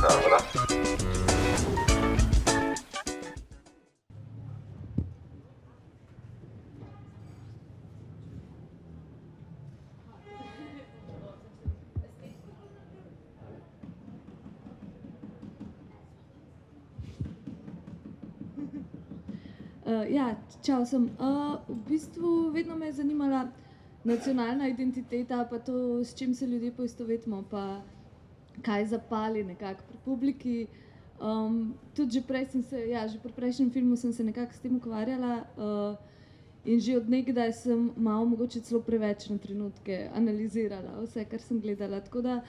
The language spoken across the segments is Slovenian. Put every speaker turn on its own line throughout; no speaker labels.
Ja, čau sem. V bistvu vedno me je zanimala nacionalna identiteta, pa to, s čim se ljudje poistovetimo, pa kaj zapali nekako pri publiki. Tudi že prej sem se, že pri prejšnjem filmu sem se nekako s tem ukvarjala in že od nekdaj sem malo mogoče celo preveč na trenutke analizirala vse, kar sem gledala. Tako da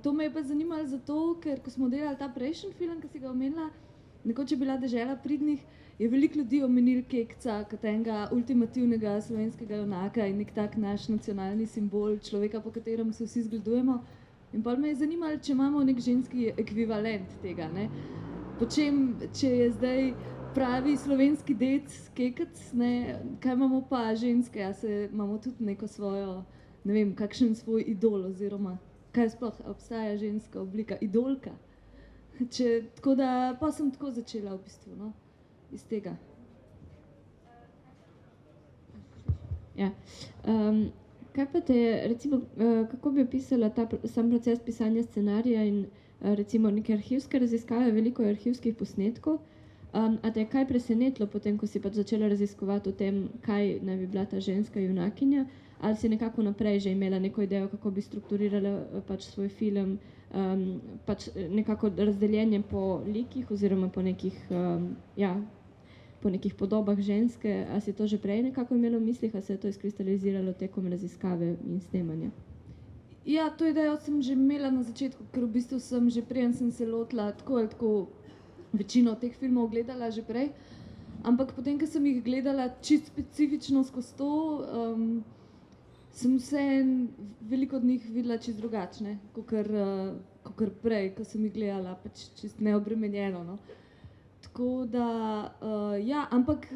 to me je pa zanimalo zato, ker ko smo delali ta prejšnji film, ki si ga omenila, Nekoč je bila dežela pridnih, je veliko ljudi omenil Kekca kot enega ultimativnega slovenskega junaka in nek tak naš nacionalni simbol, človeka, po katerem se vsi zgledujemo. In potem me je zanimalo, če imamo nek ženski ekvivalent tega, ne? Po čem, če je zdaj pravi slovenski dec Kekec, ne? Kaj imamo pa ženske, imamo tudi neko svojo, ne vem, kakšen svoj idol oziroma kaj sploh obstaja ženska oblika, idolka. Tako da, pa sem tako začela v bistvu, no, iz tega.
Ja. Kaj pa te je, recimo, kako bi opisala sam proces pisanja scenarija in recimo neke arhivske raziskave, veliko je arhivskih posnetkov, a te je kaj presenetilo potem, ko si pač začela raziskovati o tem, kaj naj bi bila ta ženska junakinja, ali si nekako naprej že imela neko idejo, kako bi strukturirala pač svoj film, pač nekako razdeljenje po likih oziroma po nekih, po nekih podobah ženske, a si to že prej nekako imela v mislih, a se je to izkristaliziralo tekom raziskave in snemanja?
Ja, to idejo sem že imela na začetku, ker v bistvu sem že preden sem se lotila tako ali tako večino teh filmov gledala že prej, ampak potem, ko sem jih gledala čisto specifično skozi to, sem veliko od njih videla čisto drugačne, kakor prej, ko sem jih gledala pač čisto neobremenjeno, no. Tako da, ampak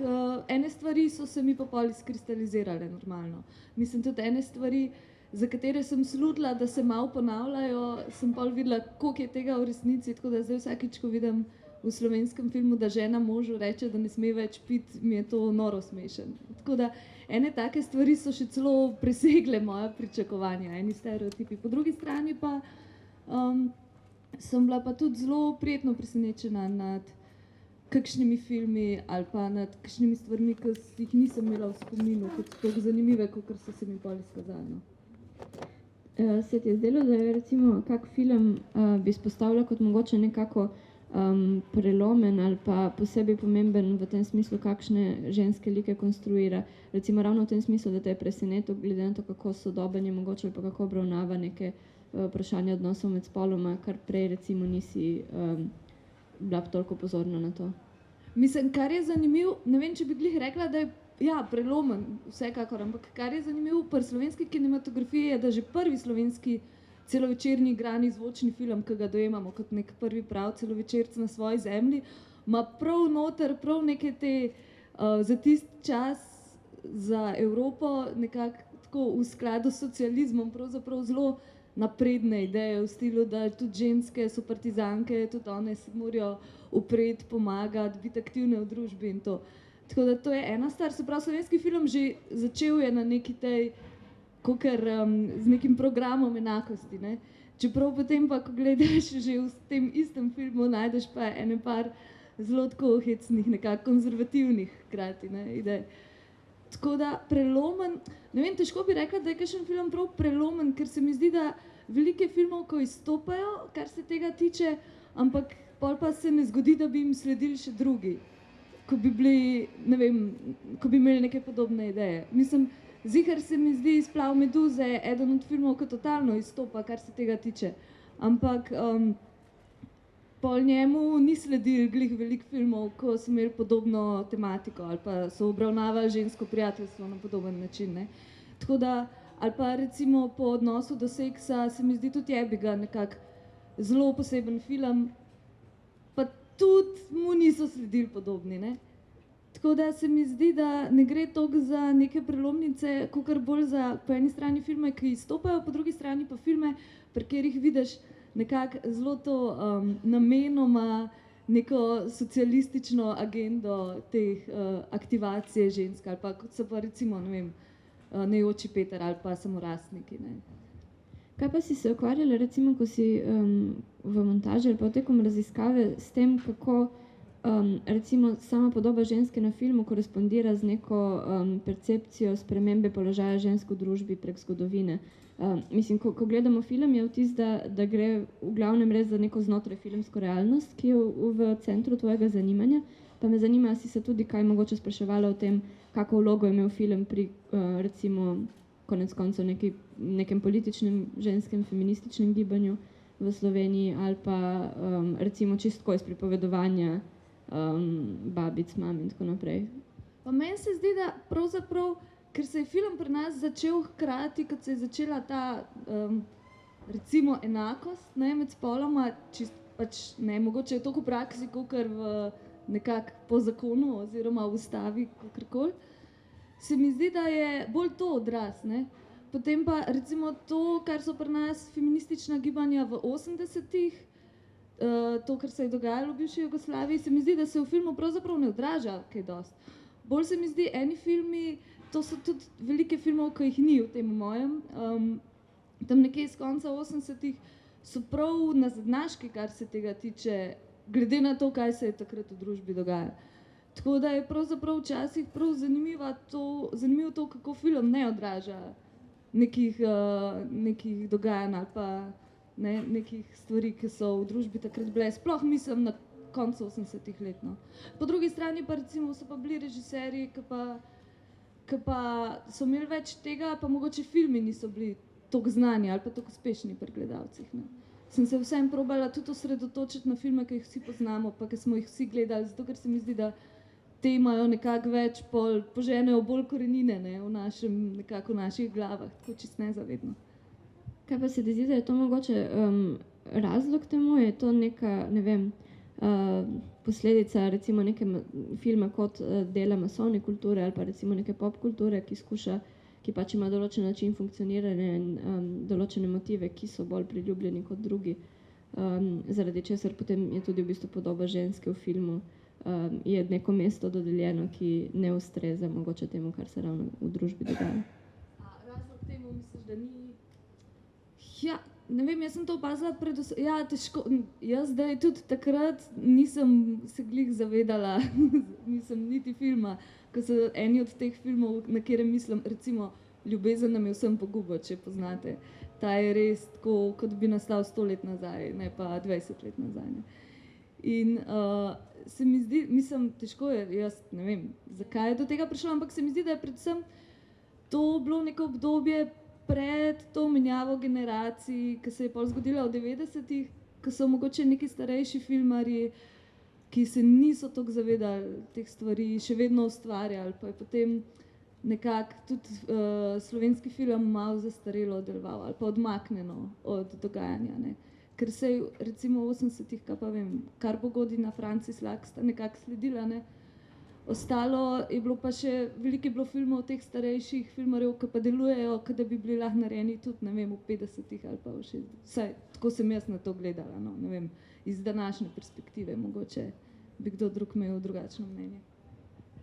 ene stvari so se mi pa pol izkristalizirale normalno. Mislim, tudi ene stvari, za katere sem slutila, da se malo ponavljajo, sem pol videla, koliko je tega v resnici, tako da zdaj vsakič, ko vidim v slovenskem filmu, da žena možu reče, da ne sme več piti, mi je to noro smešen. Tako da ene take stvari so še celo presegle moja pričakovanja, eni stereotipi. Po drugi strani pa sem bila pa tudi zelo prijetno presenečena nad kakšnimi filmi ali pa nad kakšnimi stvarmi, ki jih nisem imela v spominu, kot tako zanimive, kakor so se mi pol izkazali.
Se ti je zdelo, da je recimo kak film bi izpostavila kot mogoče nekako prelomen ali pa posebej pomemben v tem smislu, kakšne ženske like konstruira. Recimo ravno v tem smislu, da te je presenetil, glede na to, kako sodoben je mogoče ali pa kako obravnava neke vprašanja odnosov med spoloma, kar prej recimo nisi bila toliko pozorna na to.
Mislim, kar je zanimivo, ne vem, če bi glih rekla, da je prelomen, vsekakor, ampak kar je zanimivo pri slovenski kinematografiji je, da že prvi slovenski celovečerni igrani zvočni film, ki ga dojemamo kot nek prvi prav celovečerc na svoji zemlji, ima prav noter, prav neke te za tisti čas za Evropo nekako tako v skladu s socializmom pravzaprav zelo napredne ideje v stilu, da tudi ženske so partizanke, tudi one se morajo upreti, pomagati, biti aktivne v družbi in to. Tako da to je ena stvar, se pravi, slovenski film že začel je na neki tej kakor z nekim programom enakosti, ne. Čeprav potem pa, ko gledaš že v tem istem filmu, najdeš pa ene par zelo tako hecnih, nekako konzervativnih hkrati, ne, idej. Tako da prelomen, ne vem, težko bi rekla, da je kakšen film prav prelomen, ker se mi zdi, da veliko filmov, ko izstopajo, kar se tega tiče, ampak pol pa se ne zgodi, da bi jim sledili še drugi, ko bi bili, ne vem, ko bi imeli neke podobne ideje. Mislim, ziher se mi zdi Splav meduze eden od filmov, ki totalno izstopa, kar se tega tiče, ampak pol njemu ni sledil glih veliko filmov, ko so imeli podobno tematiko ali pa so obravnavali žensko prijateljstvo na podoben način, ne. Tako da, ali pa recimo po odnosu do seksa se mi zdi tudi Jebiga nekako zelo poseben film, pa tudi mu niso sledili podobni, ne. Tako da se mi zdi, da ne gre toliko za neke prelomnice, kakor bolj za po eni strani filme, ki izstopajo, po drugi strani pa filme, pri katerih vidiš, nekako zelo to namenoma neko socialistično agendo teh aktivacije žensk ali pa kot so pa recimo, ne vem, Nejoči Peter ali pa Samorastniki, ne.
Kaj pa si se ukvarjala, recimo, ko si v montaži ali pa tekom raziskave s tem, kako recimo sama podoba ženske na filmu korespondira z neko percepcijo spremembe položaja žensk v družbi prek zgodovine? Mislim, ko gledamo film, je vtis, da gre v glavnem res za neko znotraj filmsko realnost, ki je v centru tvojega zanimanja. Pa me zanima, si se tudi kaj mogoče spraševala o tem, kako vlogo je imel film pri recimo konec koncev nekem političnem ženskem feminističnem gibanju v Sloveniji ali pa recimo čistko iz pripovedovanja babic, mam in tako naprej.
Pa meni se zdi, da pravzaprav, ker se je film pri nas začel hkrati, kot se je začela ta recimo enakost, ne, med spoloma, pač ne, mogoče je toliko v praksi, kakor v nekako po zakonu oziroma v ustavi, kakorkoli, se mi zdi, da je bolj to odraz, ne. Potem pa recimo to, kar so pri nas feministična gibanja v 80-ih, to, kar se je dogajalo v bivši Jugoslaviji, se mi zdi, da se v filmu pravzaprav ne odraža kaj dosti. Bolj se mi zdi, eni filmi, to so tudi velike filmov, ki jih ni v tem mojem, tam nekje iz konca 80-ih, so prav nazadnjaški, kar se tega tiče, glede na to, kaj se je takrat v družbi dogajalo. Tako da je pravzaprav včasih prav zanimivo to, kako film ne odraža nekih dogajanj ali pa ne, nekih stvari, ki so v družbi takrat bile, sploh mislim na koncu 80-ih let. No. Po drugi strani pa recimo so pa bili režiserji, ki pa so imeli več tega, pa mogoče filmi niso bili toliko znani ali pa toliko uspešni pri gledalcih. Ne. Sem se vsem probala tudi osredotočiti na filme, ki jih vsi poznamo, pa ki smo jih vsi gledali, zato ker se mi zdi, da te imajo nekako več poženejo bolj korenine, ne, nekako v naših glavah, tako čisto nezavedno.
Kaj pa se ti zdi, da je to mogoče razlog temu? Je to neka, ne vem, posledica recimo neke filma kot dela masovne kulture ali pa recimo neke pop kulture, ki pač ima določen način funkcioniranja in določene motive, ki so bolj priljubljeni kot drugi, zaradi česar potem je tudi v bistvu podoba ženske v filmu, je neko mesto dodeljeno, ki ne ustreza mogoče temu, kar se ravno v družbi dogaja.
Razlog temu misliš, da ni? Ja, ne vem, jaz sem to opazila težko. Jaz zdaj tudi takrat nisem se glih zavedala, nisem niti filma, ko so eni od teh filmov, na katerem mislim, recimo Ljubezen nam je vsem poguba, če poznate. Ta je res tako, kot bi nastal 100 let nazaj, ne pa 20 let nazaj. Ne. In se mi zdi, mislim, težko je, jaz ne vem, zakaj je do tega prišlo, ampak se mi zdi, da je predvsem to bilo neko obdobje pred to menjavo generacij, ki se je pol zgodila v 90-ih, ko so mogoče neki starejši filmarji, ki se niso toliko zavedali teh stvari, še vedno ustvarjali, pa je potem nekako tudi slovenski film malo zastarelo deloval ali pa odmaknjeno od dogajanja. Ne. Ker se je recimo v 80-ih, kaj pa vem, Karpo Godina, Francis Lak sta nekako sledila, ne. Ostalo je bilo pa še, veliko je bilo filmov teh starejših filmarjev, ki pa delujejo, kot da bi bili lahko narejeni tudi, ne vem, v 50-ih ali pa v 60-ih. Vsaj tako sem jaz na to gledala, no, ne vem, iz današnje perspektive, mogoče bi kdo drug imel drugačno mnenje.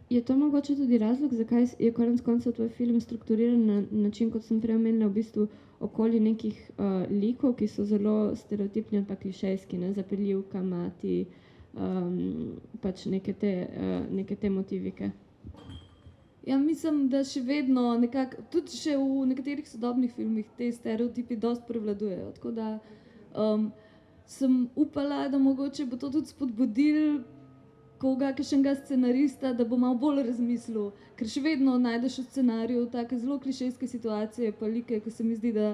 Je to mogoče tudi razlog, zakaj je konec koncev tvoj film strukturiran na način, kot sem prej omenila, v bistvu okoli nekih likov, ki so zelo stereotipni ali pa klišejski, ne, zapeljivka, mati, pač neke te motivike?
Ja, mislim, da še vedno nekako, tudi še v nekaterih sodobnih filmih te stereotipi dosti prevladujejo, tako da sem upala, da mogoče bo to tudi spodbudilo koga, kakšnega scenarista, da bo malo bolj razmislil, ker še vedno najdeš v scenariju take zelo klišejske situacije pa like, ko se mi zdi, da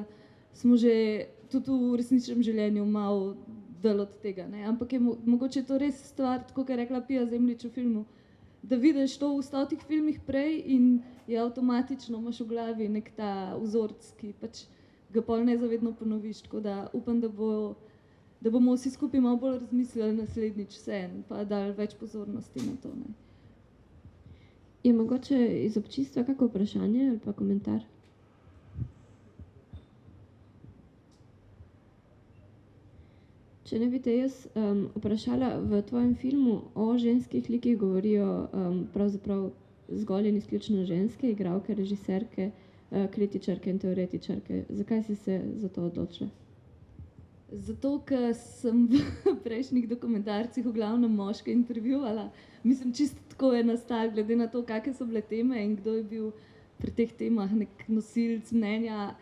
smo že tudi v resničnem življenju malo dal od tega, ne. Ampak je mogoče to res stvar, tako kot je rekla Pia Zemljič v filmu, da vidiš to v 100 filmih prej in je avtomatično imaš v glavi nek ta vzorec, ki pač ga pol nezavedno ponoviš, tako da upam, da bomo vsi skupaj malo bolj razmislili naslednjič vseeno, pa dali več pozornosti na to. Ne.
Je mogoče iz občinstva kako vprašanje ali pa komentar? Če ne bi te jaz vprašala, v tvojem filmu o ženskih likih govorijo pravzaprav zgolj in izključno ženske, igralke, režiserke, kritičarke in teoretičarke. Zakaj si se za to odločila?
Zato, ker sem v prejšnjih dokumentarcih v glavnem moške intervjuvala. Mislim, čisto tako je nastalo, glede na to, kakšne so bile teme in kdo je bil pri teh temah nek nosilc mnenja.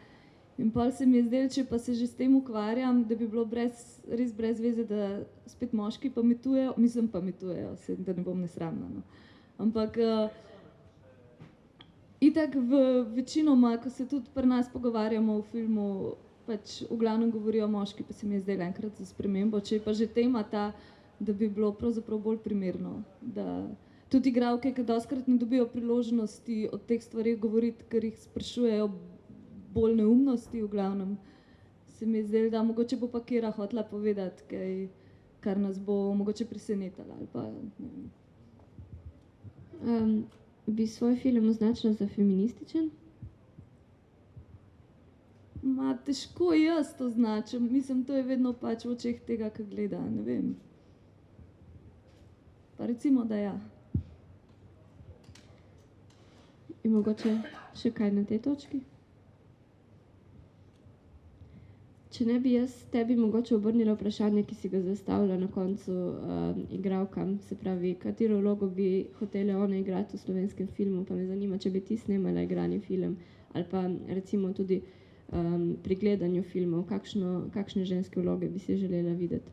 In pol se mi je zdelo, če pa se že s tem ukvarjam, da bi bilo res brez veze, da spet moški pametujejo, da ne bom nesramna. No. Ampak itak večinoma, ko se tudi pri nas pogovarjamo v filmu, pač v glavnem govorijo moški, pa se mi je zdelo enkrat za spremembo, če je pa že tema ta, da bi bilo pravzaprav bolj primerno, da tudi igralke, ki dostikrat ne dobijo priložnosti o teh stvarih govoriti, ker jih sprašujejo bolj neumnosti v glavnem, se mi je zdelo, da mogoče bo pa Kira hotela povedati kaj, kar nas bo mogoče presenetilo ali pa ne vem.
Bi svoj film označila za feminističen?
Težko jaz to označim. Mislim, to je vedno pač v očeh tega, ki gleda, ne vem. Pa recimo, da ja.
In mogoče še kaj na tej točki? Če ne bi jaz tebi mogoče obrnila vprašanje, ki si ga zastavila na koncu igralkam, se pravi, katero vlogo bi hotele one igrati v slovenskem filmu, pa me zanima, če bi ti snemala igrani film, ali pa recimo tudi pri gledanju filmov, kakšne ženske vloge bi si želela videti?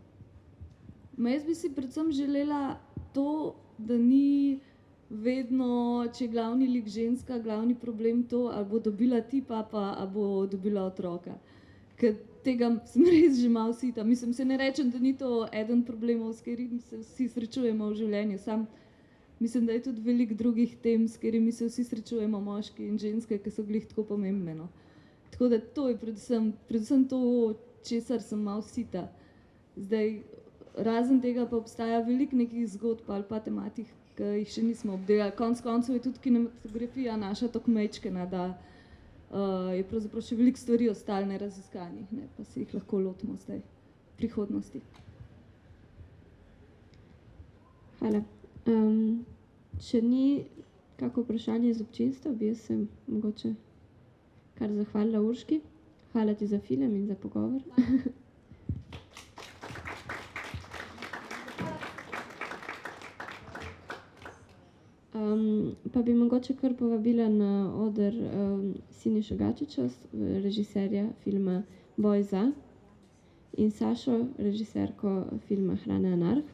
Jaz bi si predvsem želela to, da ni vedno, če je glavni lik ženska, glavni problem to, ali bo dobila ti papa, ali bo dobila otroka. Ker tega sem res že malo sita. Mislim, se ne rečem, da ni to eden problemov, s katerimi se vsi srečujemo v življenju. Sam mislim, da je tudi veliko drugih tem, s katerimi se vsi srečujemo, moški in ženske, ki so glih tako pomembne. No. Tako da to je predvsem to, česar sem malo sita. Zdaj, razen tega pa obstaja veliko nekih zgodb ali pa tematik, ki jih še nismo obdelali. Konec koncev je tudi kinematografija naša tako majčkena, da je pravzaprav še veliko stvari ostalo neraziskanih, ne, pa se jih lahko lotimo zdaj, v prihodnosti.
Hvala. Če ni kako vprašanje iz občinstva, bi jaz se mogoče kar zahvalila Urški. Hvala ti za film in za pogovor. Pa bi mogoče kar povabila na oder Sinišo Gačiča, režiserja filma Boj za, in Sašo, režiserko filma Hrana anarh.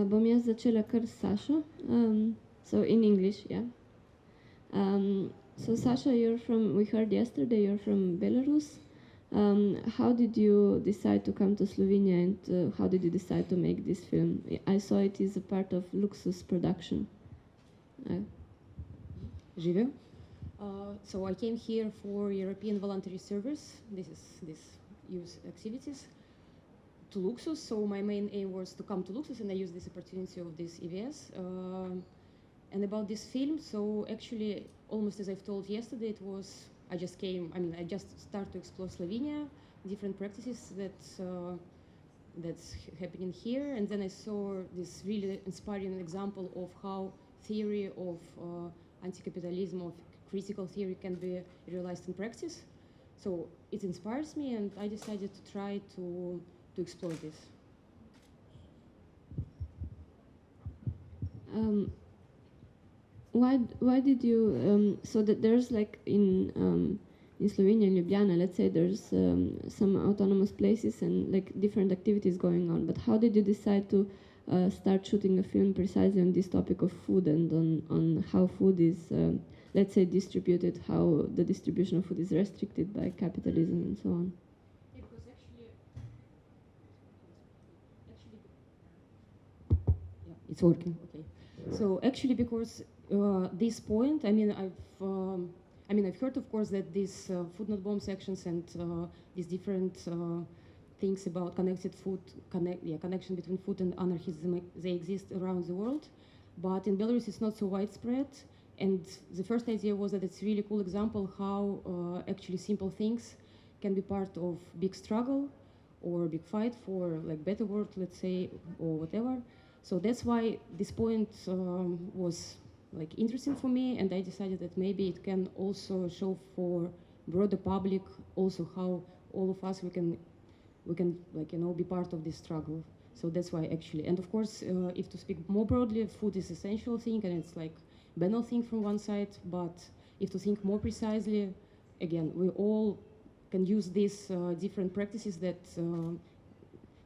Bom jaz začela kar s Sašo. So in English, yeah. So Sasha, we heard yesterday you're from Belarus. How did you decide to come to Slovenia, and how did you decide to make this film? I saw it is a part of Luxus production.
Živjo. So I came here for European voluntary service. This youth activities to Luxus. So my main aim was to come to Luxus, and I used this opportunity of this EVS. And about this film, so actually, almost as I've told yesterday, I just started to explore Slovenia, different practices that's happening here, and then I saw this really inspiring example of how theory of anti-capitalism, of critical theory can be realized in practice. So it inspires me, and I decided to try to explore this.
Why did you, so that there's like in Slovenia, in Ljubljana, let's say there's some autonomous places and like different activities going on, but how did you decide to start shooting a film precisely on this topic of food and on how food is, let's say, distributed, how the distribution of food is restricted by capitalism and so on?
Because actually yeah, it's working, okay. So actually, because this point, I've heard, of course, that these food not bomb sections and these different things about connected food, connection between food and anarchism, they exist around the world. but in Belarus it's not so widespread. And the first idea was that it's a really cool example how actually simple things can be part of big struggle or big fight for like better world, let's say, or whatever. So that's why this point was like interesting for me, and I decided that maybe it can also show for broader public also how all of us we can like be part of this struggle. So that's why actually, and of course, if to speak more broadly, food is essential thing, and it's like banal thing from one side. But if to think more precisely, again, we all can use these different practices that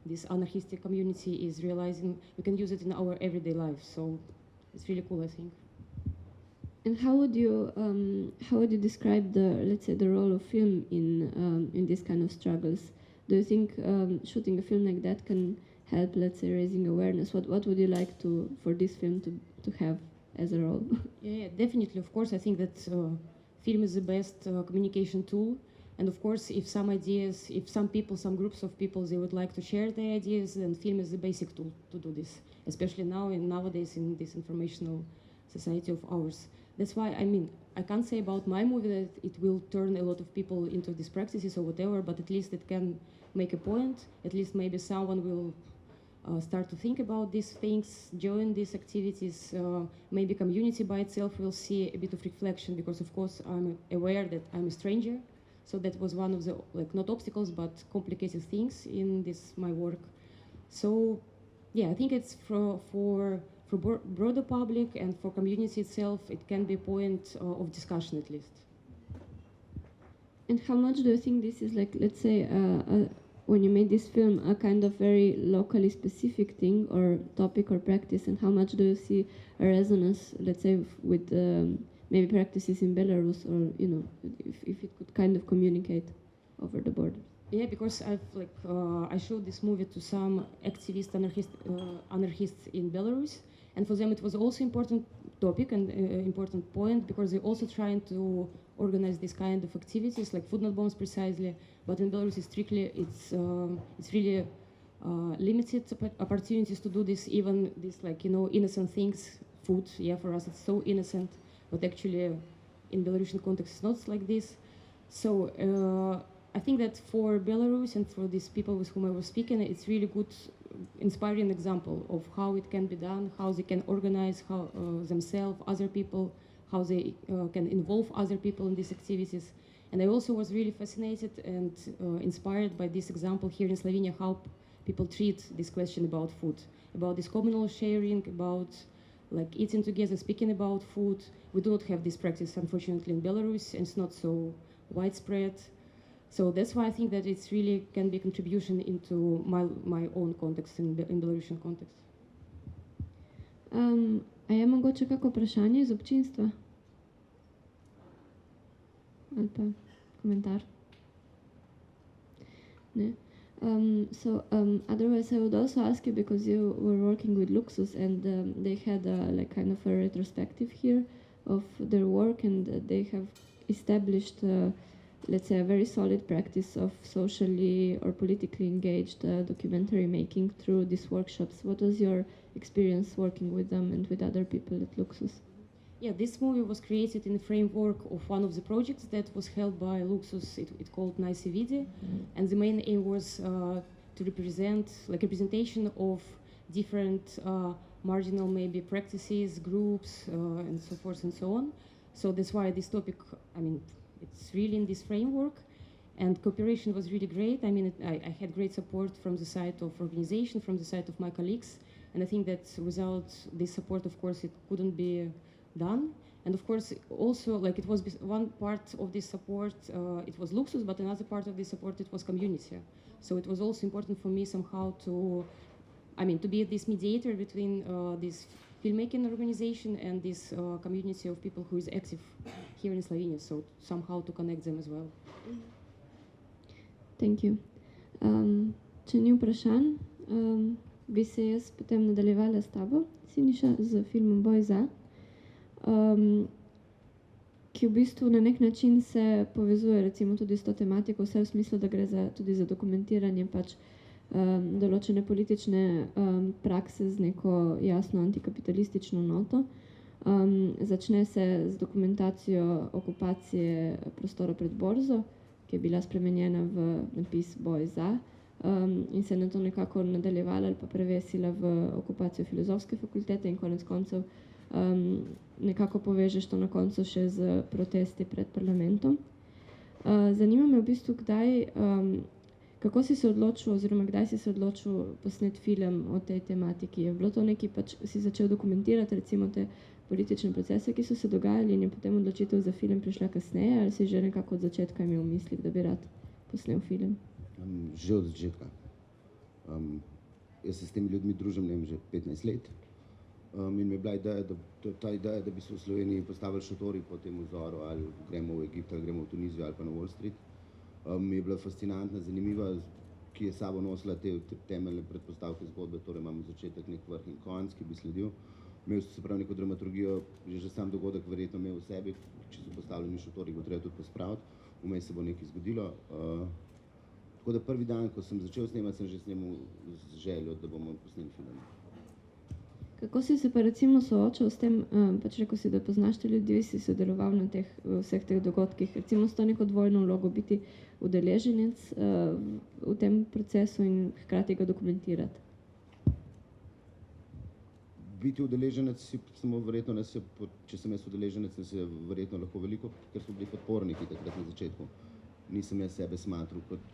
this anarchistic community is realizing. We can use it in our everyday life. So it's really cool, I think.
And how would you describe let's say the role of film in these kind of struggles? Do you think shooting a film like that can help, let's say, raising awareness? What would you like for this film to have as a role?
Yeah, definitely. Of course, I think that film is the best communication tool. And of course, if some ideas, if some people, some groups of people, they would like to share their ideas, then film is the basic tool to do this, especially nowadays in this informational society of ours. That's why, I mean, I can't say about my movie that it will turn a lot of people into these practices or whatever, but at least it can make a point. At least maybe someone will start to think about these things, join these activities. Maybe community by itself will see a bit of reflection, because of course I'm aware that I'm a stranger. So that was one of the, like, not obstacles, but complicated things in this, my work. So yeah, I think it's for broader public and for community itself, it can be a point of discussion at least.
And how much do you think this is, like, let's say, when you made this film, a kind of very locally specific thing or topic or practice, and how much do you see a resonance, let's say, with maybe practices in Belarus, or, you know, if it could kind of communicate over the border?
Yeah, because I showed this movie to some activist anarchists in Belarus, and for them it was also important topic and important point, because they're also trying to organize this kind of activities like food not bombs precisely. But in Belarus, it's really limited opportunities to do this. Even this, like, innocent things, food. Yeah, for us it's so innocent, but actually in Belarusian context it's not like this. So I think that for Belarus and for these people with whom I was speaking, it's really good, inspiring example of how it can be done, how they can organize themselves, other people, how they can involve other people in these activities. And I also was really fascinated and inspired by this example here in Slovenia, how people treat this question about food, about this communal sharing, about like eating together, speaking about food. We do not have this practice, unfortunately, in Belarus, and it's not so widespread. So that's why I think that it's really can be a contribution into my own context, in Belarusian context.
A je mogoče kako vprašanje iz občinstva? Ali pa komentar? Ne? Otherwise I would also ask you, because you were working with Luxus, and they had like kind of a retrospective here of their work, and they have established let's say a very solid practice of socially or politically engaged documentary making through these workshops. What was your experience working with them and with other people at Luxus?
Yeah, this movie was created in the framework of one of the projects that was held by Luxus. It called Nice Vidi, and the main aim was to represent, like, representation of different marginal maybe practices, groups, and so forth and so on. So that's why this topic, I mean, it's really in this framework, and cooperation was really great. I mean, I had great support from the side of organization, from the side of my colleagues, and I think that without this support, of course, it couldn't be done. And of course, also, like, it was one part of this support, it was Luxus, but another part of this support, it was community. So it was also important for me somehow to be this mediator between this filmmaking organization and this community of people who is active here in Slovenia, so somehow to connect them as well.
Thank you. Če ni vprašanj, bi se jaz potem nadaljevala s tabo, Siniša, z filmom Boj za, ki v bistvu na nek način se povezuje recimo tudi s to tematiko, vse v smislu, da gre tudi za dokumentiranje pač določene politične prakse z neko jasno antikapitalistično noto. Začne se z dokumentacijo okupacije prostora pred borzo, ki je bila spremenjena v napis Boj za, in se je na to nekako nadaljevala ali pa prevesila v okupacijo filozofske fakultete in konec koncev nekako povežeš to na koncu še z protesti pred parlamentom. Zanima me v bistvu, kako si se odločil oziroma kdaj si se odločil posnet film o tej tematiki. Je bilo to nekaj, pač si začel dokumentirati recimo te politične procese, ki so se dogajali in je potem odločitev za film prišla kasneje, ali si že nekako od začetka imel v mislih, da bi rad posnel film?
Že od začetka. Jaz se s temi ljudmi družim, ne vem, že 15 let. In mi je bila ideja, ta ideja, da bi se v Sloveniji postavili šotori po tem vzoru, ali gremo v Egipt, ali gremo v Tunizijo, ali pa na Wall Street. Mi je bila fascinantna, zanimiva, ki je sabo nosila te temeljne predpostavke zgodbe, torej imamo začetek, nek vrh in konec, ki bi sledil. Imel se pravi neko dramaturgijo, že sam dogodek verjetno imel v sebi, če so postavljeni šotori, bo treba tudi pospraviti, vmes se bo nekaj zgodilo. Tako da prvi dan, ko sem začel snemati, sem že snemal z željo, da bomo posneli film.
Kako si se pa recimo soočal s tem, pač rekel si, da poznaš te ljudi, si sodeloval na vseh teh dogodkih, recimo s to neko dvojno vlogo, biti udeleženec v tem procesu in hkrati ga dokumentirati?
Biti udeleženec, verjetno, če sem jaz udeleženec, sem se verjetno lahko veliko, ker so bili podporniki takrat na začetku. Nisem jaz sebe smatral kot,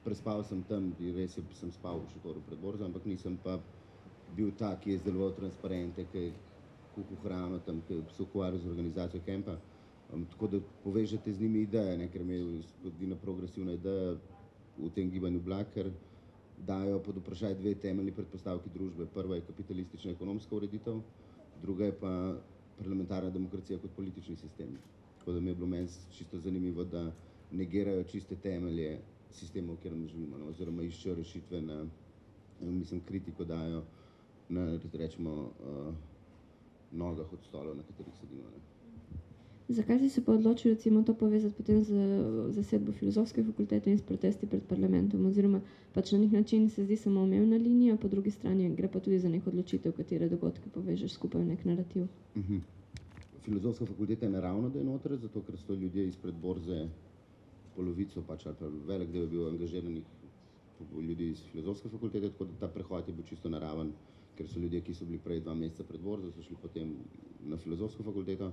prespal sem tam, res sem spal v šotoru pred borzo, ampak nisem pa bil ta, ki je izdeloval transparente, ki je kuhal hrano tam, ki se ukvarjal z organizacijo kempa. Tako da povežete z njimi ideje, ker mi je edina progresivna ideja v tem gibanju bila, ker dajo pod vprašaj dve temeljni predpostavki družbe. Prva je kapitalistična ekonomska ureditev, druga je pa parlamentarna demokracija kot politični sistem. Tako da mi je bilo meni čisto zanimivo, da negirajo čiste temelje sistemov, kjer živimo, oziroma iščejo rešitve na, kritiko dajo na, rečemo, nogah od stolov, na katerih sedimo.
Zakaj si se pa odločil recimo to povezati potem z zasedbo filozofske fakultete in s protesti pred parlamentom, oziroma pač na nek način se zdi samoumevna linija, po drugi strani gre pa tudi za neko odločitev, katere dogodke povežeš skupaj v nek narativ?
Filozofska fakulteta je naravno, da je noter, zato ker so ljudje izpred borze polovico pač, ali pa velik del je bil angažiranih ljudi iz filozofske fakultete, tako da ta prehod je bil čisto naraven, ker so ljudje, ki so bili prej 2 meseca pred borzo, so šli potem na filozofsko fakulteto.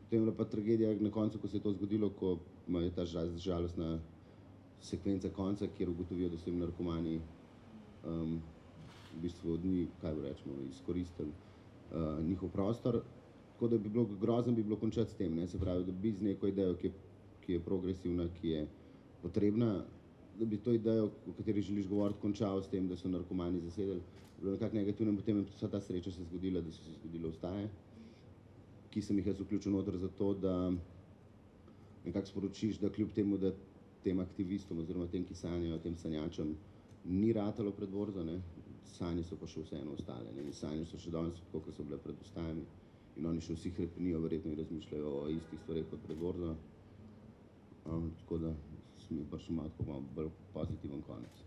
Potem je bila pa tragedija na koncu, ko se je to zgodilo, ko je ta žalostna sekvenca konca, kjer ugotovijo, da so jim narkomani v bistvu od njih, kaj rečemo, izkoristili njihov prostor. Tako da bi bilo grozno bi bilo končati s tem, se pravi, da bi z neko idejo, ki je progresivna, ki je potrebna, da bi to idejo, o kateri želiš govoriti, končal s tem, da so narkomani zasedeli. Bilo nekako negativno, potem je vsa ta sreča se zgodila, da so se zgodile vstaje, ki sem jih jaz vključil noter zato, da nekako sporočiš, da kljub temu, da tem aktivistom oziroma tem, ki sanjajo, tem sanjačem, ni ratalo pred borzo, sanje so pa še vseeno ostale. In sanje so še danes, kot so bile pred vstajami. In oni še vsi hrepenijo verjetno in razmišljajo o istih stvareh kot pred borzo. Tako da sem jih prišel malo bolj pozitiven konec.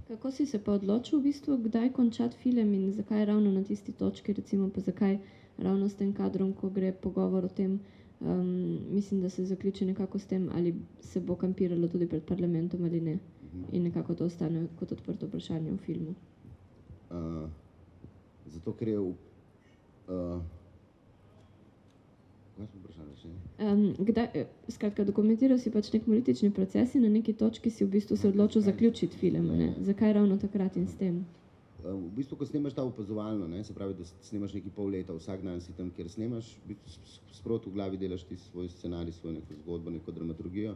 Kako si se pa odločil v bistvu, kdaj končati film in zakaj ravno na tisti točki, recimo pa zakaj ravno s tem kadrom, ko gre pogovor o tem, mislim, da se zaključi nekako s tem, ali se bo kampiralo tudi pred parlamentom ali ne. In nekako to ostane kot odprto vprašanje v filmu.
Zato, ker je kaj smo vprašali še?
Skratka, dokumentiral si pač nek politični proces in na neki točki si v bistvu se odločil zaključiti film, ne? Zakaj ravno takrat in s tem?
V bistvu, ko snemaš ta opazovalno, se pravi, da snemaš neki pol leta, vsak dan si tam, kjer snemaš, sproti v glavi delaš ti svoj scenarij, svojo neko zgodbo, neko dramaturgijo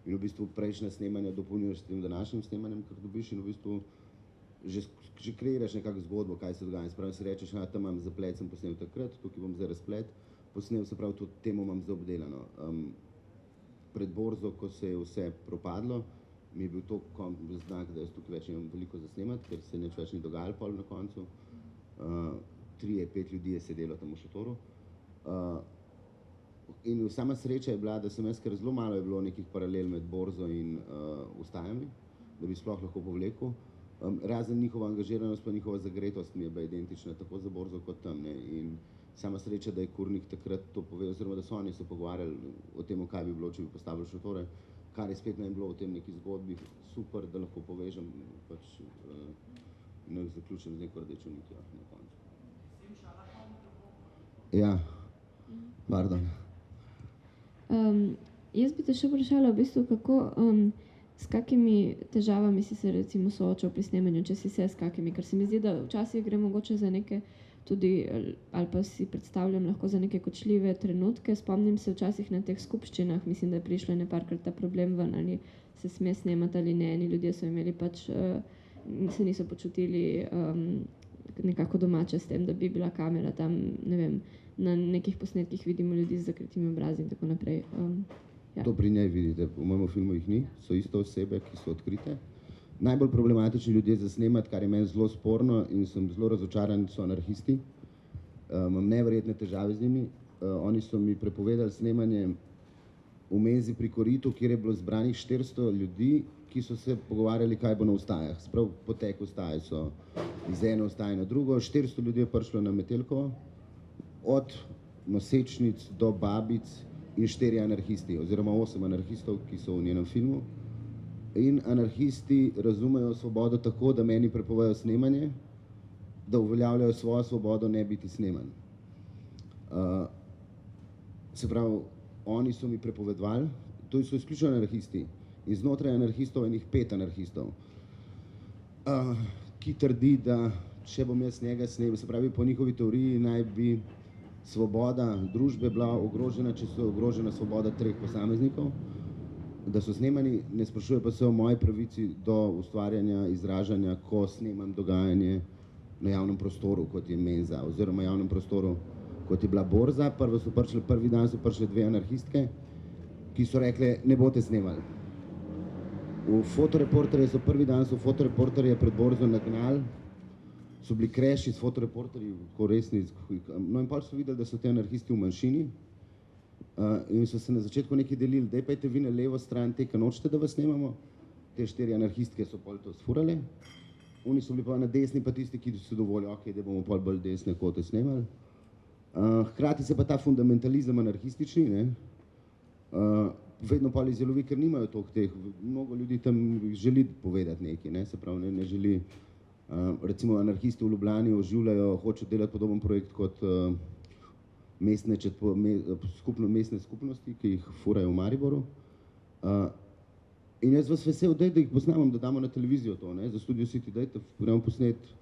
in v bistvu prejšnja snemanja dopolnjuješ s tem današnjim snemanjem, kar dobiš in v bistvu že kreiraš nekako zgodbo, kaj se dogaja. Spravi si rečeš, tam imam zaplet, sem posnel takrat, tukaj bom zdaj razplet, posnel, se pravi, tudi temo imam zdaj obdelano. Pred borzo, ko se je vse propadlo, mi je bil to znak, da jaz tukaj več imam veliko za snemati, ker se nič več ni dogajalo pol na koncu. 3-5 ljudi je sedelo tam v šotoru. In sama sreča je bila, da sem jaz, ker zelo malo je bilo nekih paralel med borzo in vstajami, da bi sploh lahko povlekel. Razen njihova angažiranost pa njihova zagretost mi je bila identična, tako za borzo kot tam. Ne. In sama sreča, da je Kurnik takrat to povedal, oziroma da so oni se pogovarjali o tem, kaj bi bilo, če bi postavili šotore, kar je spet nam bilo v tem neki zgodbi super, da lahko povežem pač in zaključim z neko rdečo nitjo na koncu. Ja, pardon.
Jaz bi te še vprašala v bistvu, kako, s kakimi težavami si se recimo soočal pri snemanju, če si se s kakimi, ker se mi zdi, da včasih gre mogoče za neke tudi, ali pa si predstavljam lahko za neke kočljive trenutke. Spomnim se včasih na teh skupščinah, mislim, da je prišlo nekajkrat ta problem ven, ali se sme snemati ali ne. Eni ljudje so imeli pač, se niso počutili nekako domače s tem, da bi bila kamera tam, ne vem, na nekih posnetkih vidimo ljudi z zakritimi obrazi in tako naprej. Ja.
To pri njej vidite, v mojem filmu jih ni, so isto osebe, ki so odkrite. Najbolj problematični ljudje za snemati, kar je meni zelo sporno in sem zelo razočaran, so anarhisti. Imam neverjetne težave z njimi. Oni so mi prepovedali snemanje v menzi pri koritu, kjer je bilo zbranih 400 ljudi, ki so se pogovarjali, kaj bo na vstajah. Sprav potek vstaje so iz ene vstaje na drugo. 400 ljudi je prišlo na Metelkovo, od nosečnic do babic in 4 anarhisti, oziroma 8 anarhistov, ki so v njenem filmu. In anarhisti razumejo svobodo tako, da meni prepovejo snemanje, da uveljavljajo svojo svobodo ne biti sneman. Se pravi, oni so mi prepovedovali, to so izključno anarhisti. In znotraj anarhistov enih 5 anarhistov, ki trdi, da če bom jaz njega snemal, se pravi, po njihovi teoriji naj bi svoboda družbe bila ogrožena, če so ogrožena svoboda 3 posameznikov, da so snemani, ne sprašuje pa se o moji pravici do ustvarjanja, izražanja, ko snemam dogajanje na javnem prostoru, kot je menza, oziroma javnem prostoru, kot je bila borza. Prvi dan so prišle 2 anarhistke, ki so rekle, ne boste snemali. V fotoreporterje so prvi dan fotoreporterje pred borzo nagnali, so bili kreši s fotoreporterji, tako resni. No in pa so videli, da so te anarhisti v manjšini in so se na začetku nekaj delili, daj pejte vi na levo stran te, ki nočete, da vas snemamo. Te 4 anarhistke so pol to sfurale. Oni so bili pa na desni, pa tisti, ki so dovolj, ok, da bomo pol bolj desne kote snemali. Hkrati se pa ta fundamentalizem anarhistični, ne, vedno pol izjelovi, ker nimajo toliko teh, mnogo ljudi tam želi povedati nekaj, ne, se pravi, ne želi. Recimo anarhisti v Ljubljani oživljajo, hočejo delati podoben projekt kot mestne skupnosti, ki jih furajo v Mariboru. In jaz vas vesel, da jih posnamem, da damo na televizijo to, ne, za Studio City, dajte, gremo posneti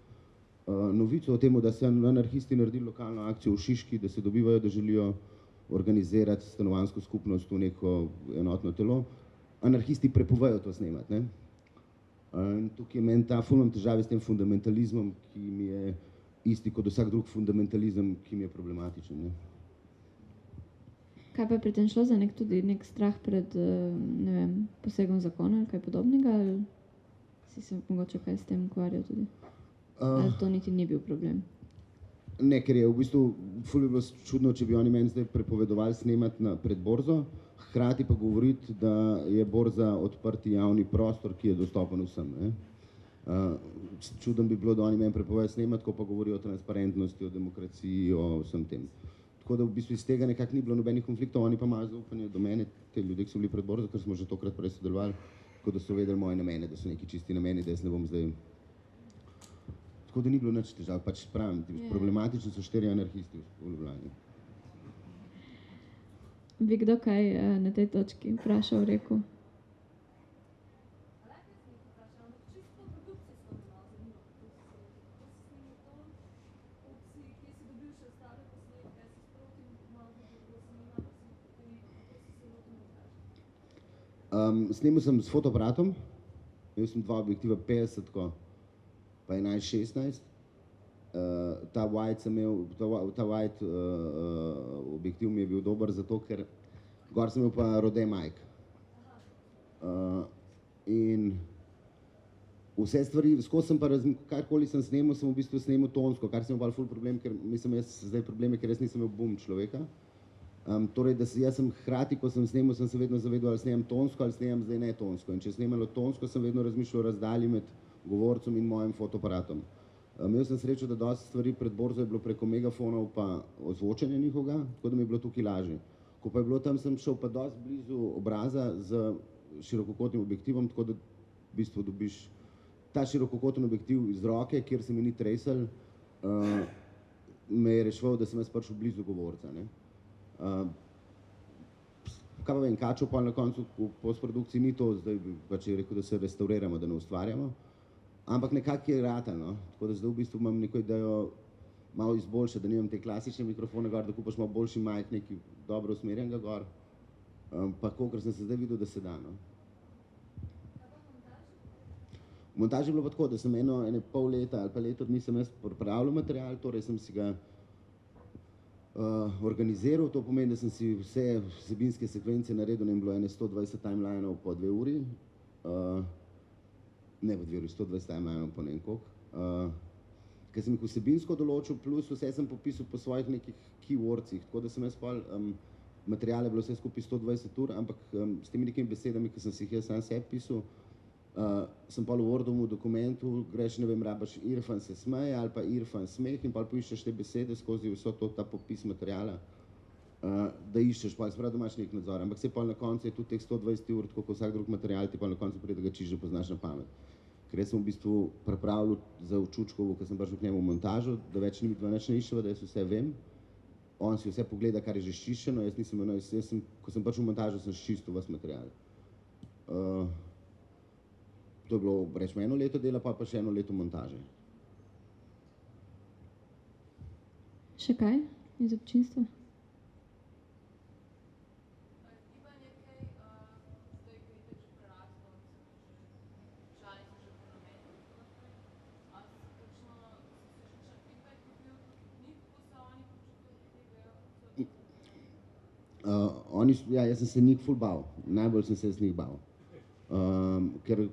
novico o tem, da se anarhisti naredili lokalno akcijo v Šiški, da se dobivajo, da želijo organizirati stanovanjsko skupnost v neko enotno telo. Anarhisti prepovejo to snemati, ne. In tukaj je meni ta imam težave s tem fundamentalizmom, ki mi je isti kot vsak drug fundamentalizem, ki mi je problematičen, ne.
Kaj pa je pri tem šlo za tudi nek strah pred, ne vem, posegom zakona ali kaj podobnega, ali si se mogoče kaj s tem ukvarjal tudi? Ali to niti ni bil problem?
Ne, ker je v bistvu ful bi bilo čudno, če bi oni meni zdaj prepovedovali snemati pred borzo, hkrati pa govoriti, da je borza odprti javni prostor, ki je dostopen vsem, ne. Čudno bi bilo, da oni meni prepovejo snemati, ko pa govorijo o transparentnosti, o demokraciji, o vsem tem. Tako da v bistvu iz tega nekako ni bilo nobenih konfliktov, oni pa imajo zaupanje do mene, te ljudje, ki so bili pred borzo, ker smo že tokrat prej sodelovali, tako da so vedeli moje namene, da so neki čisti nameni, da jaz ne bom zdaj. Tako da ni bilo nič težav, pač pravim, problematični so 4 anarhisti v Ljubljani.
Bi kdo kaj na tej točki vprašal, rekel?
Snemal sem s fotoaparatom, imel sem 2 objektiva 50 pa 11-16. Ta wide objektiv mi je bil dober zato, ker gor sem imel pa Rode Mike. In vse stvari, skozi sem pa karkoli sem snemal, sem v bistvu snemal tonsko, kar sem imel ful problem, ker mislim jaz zdaj probleme, ker jaz nisem imel boom človeka. Torej, da jaz sem hkrati, ko sem snemal, sem se vedno zavedal, ali snemam tonsko ali snemam zdaj ne tonsko. In če snemalo tonsko, sem vedno razmišljal o razdalji med govorcem in mojim fotoaparatom. Imel sem srečo, da dosti stvari pred borzo je bilo preko megafonov pa ozvočenja njihovega, tako da mi je bilo tukaj lažje. Ko pa je bilo tam, sem šel pa dosti blizu obraza z širokokotnim objektivom, tako da v bistvu dobiš ta širokokoten objektiv iz roke, kjer se mi ni tresel, me je reševal, da sem jaz prišel blizu govorca. Ne. Kaj pa vem, Kačo pa na koncu v postprodukciji ni to, zdaj pač je rekel, da se restauriramo, da ne ustvarjamo, ampak nekako je ratal, no. Tako da zdaj v bistvu imam neko idejo malo izboljšati, da nimam te klasične mikrofone gor, da kupaš malo boljši majk, neki dobro usmerjenega gor, pa kolikor sem se zdaj videl, da se da, no. V montaži je bilo pa tako, da sem ene pol leta ali pa leto dni sem jaz pripravljal material, torej sem si ga organiziral, to pomeni, da sem si vse vsebinske sekvence naredil, ne bilo ene 120 timelineov po 2 uri, ne po 2 uri, 120 timelineov po ne vem koliko, ker sem jih vsebinsko določil, plus vse sem popisal po svojih nekih keywordsih, tako da sem jaz pol, material je bilo vse skupaj 120 ur, ampak s temi nekimi besedami, ki sem si jih jaz sam sebi pisal, sem pa v Wordovem dokumentu, greš, ne vem, rabaš Irfan se smeje ali pa Irfan smeh in pa poiščeš te besede skozi vso ta popis materiala, da iščeš, pa se pravi, da imaš nek nadzor, ampak se pa na koncu je tudi teh 120 ur, tako kot vsak drug material, ti pa na koncu pride, da ga čisto poznaš na pamet. Ker jaz sem v bistvu pripravljal za Učučkovo, ko sem prišel k njemu v montažo, da več ni midva nič ne iščeva, da jaz vse vem, on si vse pogleda, kar je že sčiščeno, jaz nisem eno, ko sem prišel v montažo, sem sčistil vas material. To je bilo, rečemo, 1 leto dela, pa še 1 leto montaže.
Še kaj iz občinstva?
Jaz sem se njih ful bal, najbolj sem se z njih bal, ker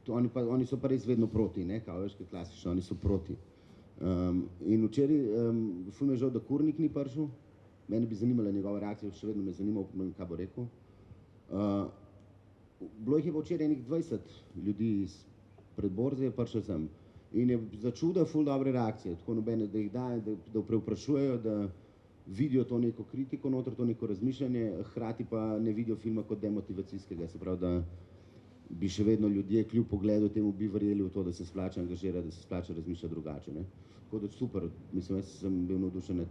oni so pa res vedno proti, ne, kao veš, kaj klasično, oni so proti. In včeraj, ful me je žal, da Kurnik ni prišel, mene bi zanimala njegova reakcija, še vedno me zanimal, kaj bo rekel. Bilo jih je pa včeraj enih 20 ljudi iz predborze, je prišel sem in je začuda ful dobre reakcije, tako nobene, da jih daje, da prevprašujejo, da vidijo to neko kritiko noter, to neko razmišljanje, hkrati pa ne vidijo filma kot demotivacijskega, se pravi, da bi še vedno ljudje kljub pogledu temu bi verjeli v to, da se splača angažirati, da se splača razmišljati drugače, ne. Tako da super, mislim, jaz sem bil navdušen,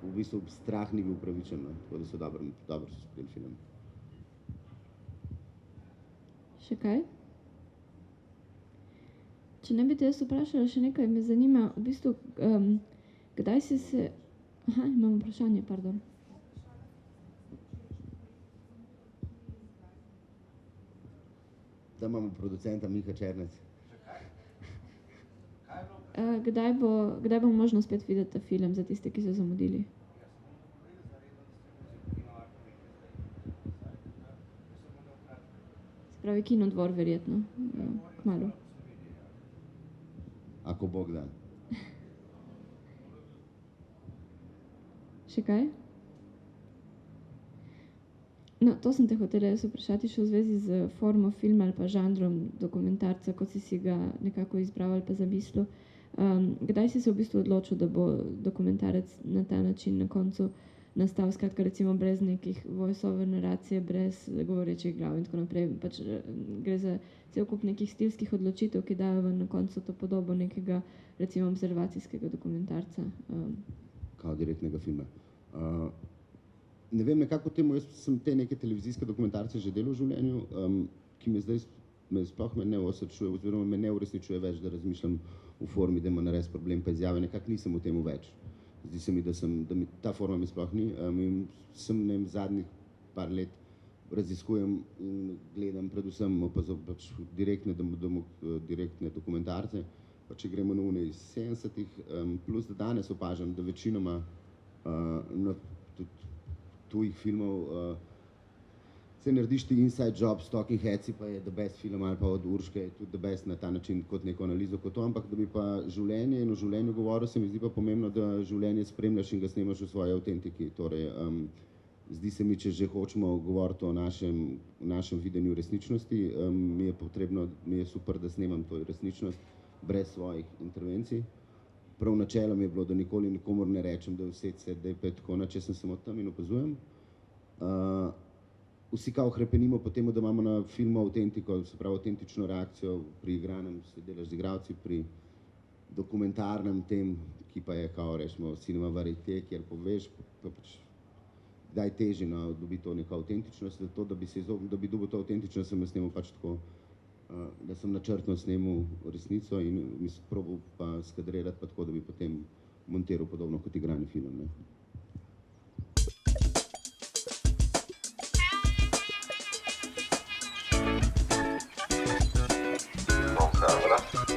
v bistvu strah ni bil upravičen, no. Tako da so dobro so sprejeli film.
Še kaj? Če ne bi te jaz vprašala še nekaj, me zanima, v bistvu, kdaj si se... Aha, imam vprašanje, pardon.
Da imamo producenta Miha Černec.
Kdaj bo možno spet videti ta film za tiste, ki so zamudili? Se pravi, Kinodvor verjetno, kmalu.
Ako Bog da.
Še kaj? No, to sem te hotela jaz vprašati še v zvezi z formo filma ali pa žanrom dokumentarca, kot si ga nekako izbral ali pa zamislil. Kdaj si se v bistvu odločil, da bo dokumentarec na ta način na koncu nastal, skratka recimo brez nekih voice-over naracije, brez govorečih glav in tako naprej. Pač gre za cel kup nekih stilskih odločitev, ki dajo na koncu to podobo nekega recimo observacijskega dokumentarca.
Kao direktnega filma. Ne vem, nekako temu, jaz sem te neke televizijske dokumentarce že delal v življenju, ki me sploh ne osrečuje, oziroma me ne uresničuje več, da razmišljam v formi, da ima nares problem pa izjave, nekako nisem v temu več. Zdi se mi, da mi ta forma mi sploh ni. Sem zadnjih par let raziskujem in gledam predvsem pač direktne dokumentarce, pa če gremo na une iz 70-ih, plus da danes opažam, da večinoma tujih filmov se narediš ti inside job s Talking Headsi, pa je the best film, ali pa od Urške je tudi the best na ta način kot neko analizo kot to, ampak da bi pa življenje in o življenju govoril, se mi zdi pa pomembno, da življenje spremljaš in ga snemaš v svoji avtentiki. Torej, Zdi se mi, če že hočemo govoriti o našem videnju resničnosti, mi je super, da snemam to resničnost brez svojih intervencij. Prav načelo mi je bilo, da nikoli nikomor ne rečem, da je vse da je pa tako, če sem samo tam in opazujem. Vsi kao hrepenimo po tem, da imamo na filmu avtentiko, se pravi avtentično reakcijo pri igranem, se delaš z igralci, pri dokumentarnem tem, ki pa je kao, rečemo, cinema varieté, kjer poveš, pa pač kdaj teži dobiti to neko avtentičnost, zato da bi se izognil, da bi dobil to avtentičnost, sem snemal pač tako, da sem načrtno snemal resnico in mi probal pa skadrirati pa tako, da bi potem montiral podobno kot igrani film. Ne.
Camera.